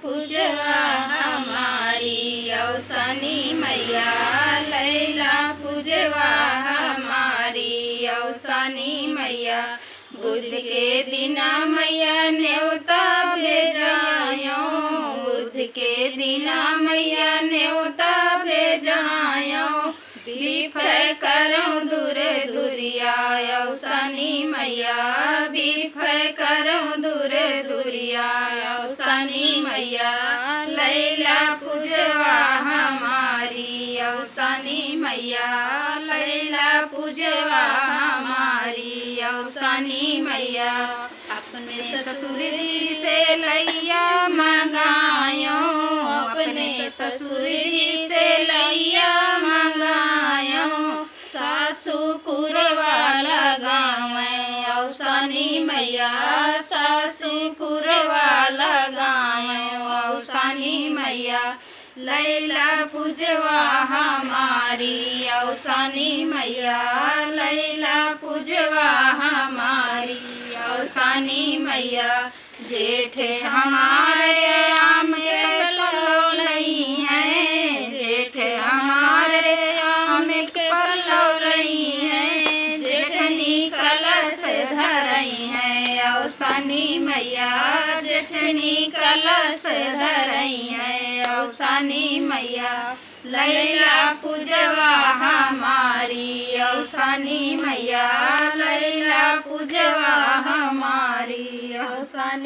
पूजवा हमारी औसनी मैया, लैला पूजवा हमारी औसनी मैया। बुध के दिना मैया न्योता भेजायो, बुध के दिना मैया न्योता भेजायो। बिफय करो दूर दुरिया औसनी मैया, बिफय करो दूर दुरिया औसनी मैया। लैला पूजवा हमारी औसनी मैया, लैला पूजवा हमारी औसनी मैया। अपने ससुर जी से लैया मंगायो, अपने ससुर जी से लैया मंगायो। सासु कुरवा लगावे औसनी मैया, सासु कुरवा लगावे औसनी मैया। लैला पूजवा हमारी औसनी मैया, लैला पूजवा हमारी औसनी मैया। जेठ हमारे आम के पल्लव नहीं है, जेठ हमारे आम के पल्लव नहीं है। जेठनी कलश धरई है औसनी मैया, जेठनी कलश धरई है औसनी मैया। लैला पूजवा हमारी औसनी मैया, लैला पूजवा हमारी औसनी।